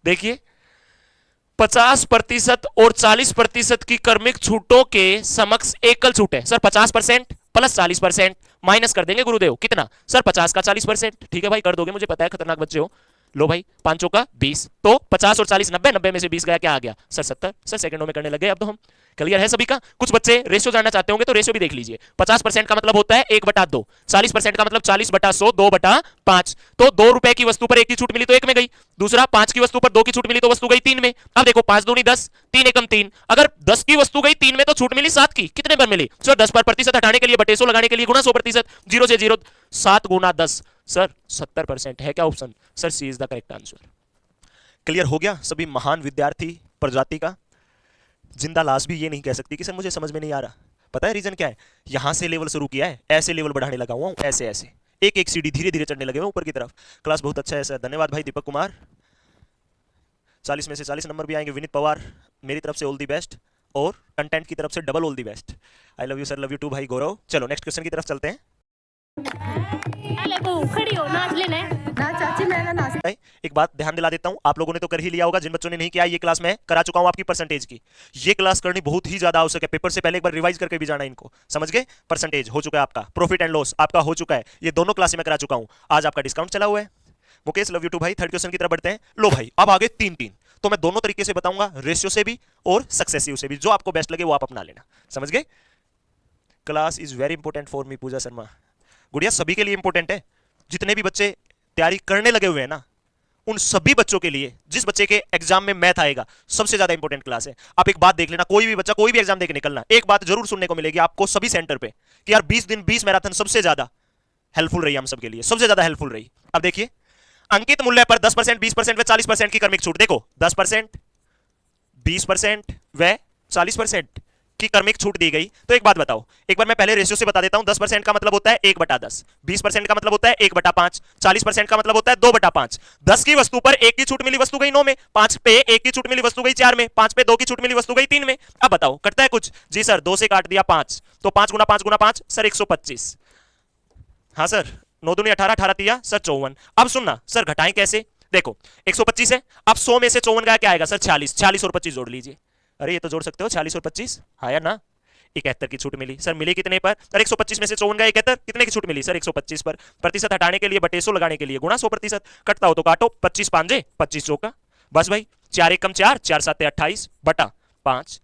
देखिए 50% और 40% की क्रमिक छूटों के समक्ष एकल छूट है। सर 50% प्लस 40% माइनस कर देंगे गुरुदेव, कितना सर 50 का 40%। ठीक है भाई कर दोगे, मुझे पता है खतरनाक बच्चे हो। लो भाई पांचों का 20, तो 50 और 40 90, 90 में से 20 गया, क्या आ गया सर 70। सर सेकंडों में करने लगे अब तो हम। क्लियर है सभी का? कुछ बच्चे रेशियो जानना चाहते होंगे तो रेशियो भी देख लीजिए। 50% का मतलब होता है 1/2, 40% का मतलब 40/100, 2/5। तो 2 रुपए की वस्तु पर 1 की छूट मिली तो 1 में गई, दूसरा 5 की वस्तु पर 2 की छूट मिली तो वस्तु गई 3 में। अब देखो 5 दूनी 10, 3 एकम 3, अगर 10 की वस्तु गई 3 में तो छूट मिली 7 की, कितने पर मिली सर 10 पर। प्रतिशत हटाने के लिए बटे 100 लगाने के लिए गुणा 100%, 0 से 0, 7 गुना 10 सर 70% है क्या option? Sir C is the correct answer. Clear हो गया सभी महान विद्यार्थी प्रजाति का? जिंदा लाश भी ये नहीं कह सकती कि सर मुझे समझ में नहीं आ रहा। पता है रीजन क्या है? यहां से लेवल शुरू किया है, ऐसे लेवल बढ़ाने लगा हुआ हूं, ऐसे ऐसे एक एक सीढ़ी धीरे धीरे चढ़ने लगे हुए ऊपर की तरफ। क्लास बहुत अच्छा है सर, धन्यवाद भाई दीपक कुमार। 40 में से 40 नंबर भी आएंगे। विनीत पवार मेरी तरफ से ऑल दी बेस्ट, और कंटेंट की तरफ से double all the best. I love you sir, love you too भाई गौरव। चलो नेक्स्ट क्वेश्चन की तरफ चलते हैं। खड़ी हो नाच लेना ना चाची, मैं नाच। एक बात ध्यान दिला देता हूं, आप लोगों ने तो कर ही लिया होगा, जिन बच्चों ने नहीं किया ये क्लास मैं करा चुका हूं आपकी परसेंटेज की। ये क्लास करनी बहुत ही ज्यादा आवश्यक है, पेपर से पहले एक बार रिवाइज करके भी जाना इनको, समझ गए? परसेंटेज हो चुका है आपका, प्रॉफिट एंड लॉस आपका हो चुका है, ये दोनों क्लास में करा चुका हूं। आज आपका डिस्काउंट चला हुआ है। मुकेश लव यू टू भाई। थर्ड क्वेश्चन की तरफ बढ़ते हैं। लो भाई अब आगे 3-3, तो मैं दोनों तरीके से बताऊंगा, रेशियो से भी और सक्सेसिव से भी, जो आपको बेस्ट लगे वो आप अपना लेना, समझ गए? Class is very important for me Pooja Sharma. गुड़िया सभी के लिए इंपॉर्टेंट है, जितने भी बच्चे तैयारी करने लगे हुए हैं ना, उन सभी बच्चों के लिए, जिस बच्चे के एग्जाम में मैथ आएगा, सबसे ज्यादा इंपॉर्टेंट क्लास है। आप एक बात देख लेना, कोई भी बच्चा कोई भी एग्जाम देके निकलना, एक बात जरूर सुनने को मिलेगी आपको सभी सेंटर पे कि यार 20 दिन 20 मैराथन सबसे ज्यादा हेल्पफुल रही हम सबके लिए, सबसे ज्यादा हेल्पफुल रही। अब देखिए अंकित मूल्य पर 10%, 20% व 40% की क्रमिक छूट। देखो 10%, 20% व 40% की क्रमिक छूट दी गई। तो एक बात बताओ, एक बार मैं पहले रेशियो से बता देता हूं। 10% का मतलब होता है 1/10, 20% का मतलब होता है 1/5, 40% का मतलब होता है 2/5। 10 की वस्तु पर 1 की छूट मिली वस्तु गई 9 में, 5 पे 1 की छूट मिली वस्तु गई 4 में, 5 पे 2 की छूट मिली वस्तु गई 3 में। अब बताओ करता है कुछ? जी सर 2 से काट दिया 5, तो 5 गुना 5 गुना 5 सर 125। हाँ सर 9 दूनी 18, 18 तिया सर 54। अब सुनना सर घटाएं कैसे? देखो 125 है, अब 100 में से 54 का क्या आएगा सर 46, 46 और 25 जोड़ लीजिए। अरे ये तो जोड़ सकते हो 46 और 25, हाँ या ना? 71 की छूट मिली। सर मिली कितने पर? सर 125 में से 54 गया 71, कितने की छूट मिली सर 125 पर। प्रतिशत हटाने के लिए बटे 100 लगाने के लिए गुणा 100%, कटता हो तो काटो, 25 5 25 चौका, बस भाई 4 1 कम 4, 4 7 28 बटा 5,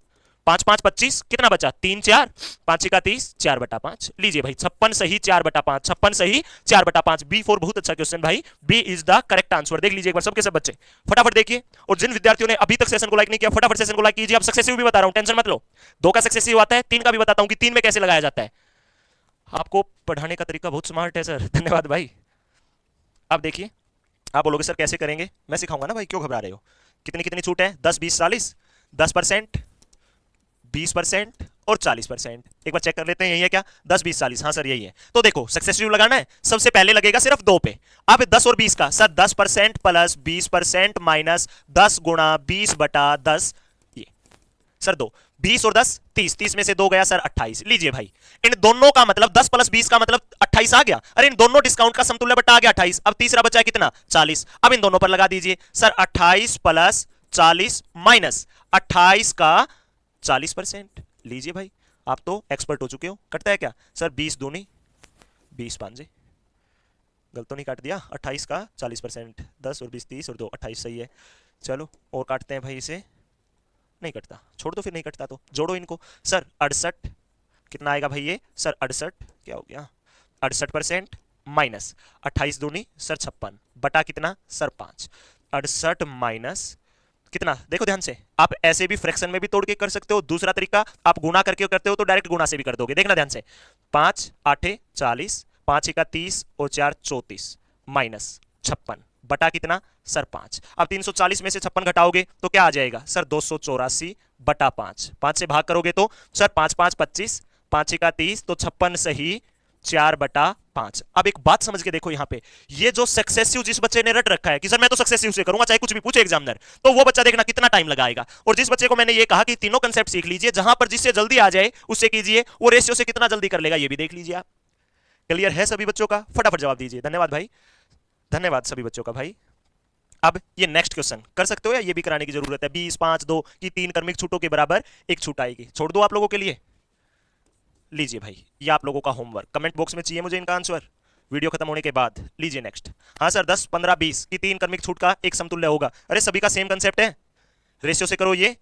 5 5 25, कितना बचा 3 4, 5 का 30, 4/5 लीजिए भाई 56 सही 4/5, 56 सही 4/5। B4 बहुत अच्छा क्वेश्चन भाई, B is the correct answer. देख लीजिए एक बार सबके सब बच्चे फटाफट देखिए, और जिन विद्यार्थियों ने अभी तक सेशन को लाइक नहीं किया फटाफट सेशन को लाइक कीजिए। अब सक्सेसिव भी बता रहा हूं, टेंशन मत लो, 2 का सक्सेसिव आता है, 3 का भी बताता हूं कि 3 में कैसे लगाया जाता है। आपको पढ़ाने का तरीका बहुत स्मार्ट है सर, धन्यवाद भाई। अब देखिए आप बोलोगे सर कैसे करेंगे, मैं सिखाऊंगा ना भाई, क्यों घबरा रहे हो? कितनी कितनी छूट है? 10 20 40, 10%, 20% और 40%। एक बार चेक कर लेते हैं, यही है क्या? 10 20 40, हाँ सर यही है। तो देखो सक्सेसिव लगाना है, सबसे पहले लगेगा सिर्फ 2 पे। अब 10 और 20 का सर 10% प्लस 20% माइनस 10 गुणा 20/10, ये सर 2, 20 और 10 30, 30 में से 2 गया सर 28। लीजिए भाई इन दोनों का मतलब 10 प्लस 20 का मतलब 28 आ गया। अरे इन दोनों डिस्काउंट का समतुल्य बट्टा आ गया 28। अब तीसरा बचा कितना? 40। अब इन दोनों पर लगा दीजिए सर 28 प्लस 40 माइनस 28 का 40%। लीजिए भाई आप तो एक्सपर्ट हो चुके हो। कटता है क्या सर? 20 दूनी 20 5, गलत तो नहीं काट दिया? 28 का 40%, 10 और 20 30 और 2 28 सही है। चलो और काटते हैं भाई इसे, नहीं कटता, छोड़ दो फिर, नहीं कटता तो जोड़ो इनको। सर 68, कितना आएगा भाई ये सर 68, क्या हो गया 68% माइनस 28 दूनी सर 56 बटा कितना सर 5, 68 माइनस कितना? देखो ध्यान से, आप ऐसे भी फ्रैक्शन में भी तोड़ के कर सकते हो। दूसरा तरीका आप गुना करके करते हो तो डायरेक्ट गुना से भी कर दोगे। देखना ध्यान से, 5 8 40, 5 का 30 और 4 34 माइनस 56 बटा कितना सर 5। अब 340 में से 56 घटाओगे तो क्या आ जाएगा सर 284 बटा 5। 5 से भाग करोगे तो सर 5 5 25, 5 का 30 तो 56 सही 4/5। अब एक बात समझ के देखो, यहां पे ये जो सक्सेसिव जिस बच्चे ने रट रखा है कि सर मैं तो सक्सेसिव से करूंगा चाहे कुछ भी पूछे एग्जामिनर, तो वो बच्चा देखना कितना टाइम लगाएगा। और जिस बच्चे को मैंने ये कहा कि तीनों कंसेप्ट सीख लीजिए, जहां पर जिससे जल्दी आ जाए उससे कीजिए, वो रेशियो से कितना जल्दी कर लेगा ये भी देख लीजिए आप। क्लियर है सभी बच्चों का? फटाफट जवाब दीजिए। धन्यवाद भाई, धन्यवाद सभी बच्चों का भाई। अब ये नेक्स्ट क्वेश्चन कर सकते हो या ये भी कराने की जरूरत है? 20 5 2 की 3 क्रमिक छूटों के बराबर एक छूट आएगी, छोड़ दो आप लोगों के लिए। लीजिए भाई, ये आप लोगों का होमवर्क, कमेंट बॉक्स में चाहिए मुझे इनका आंसर वीडियो खत्म होने के बाद। लीजिए नेक्स्ट। हाँ सर, 10 15 20 की 3 क्रमिक छूट का एक समतुल्य होगा। अरे सभी का सेम कंसेप्ट है, रेशियो से करो ये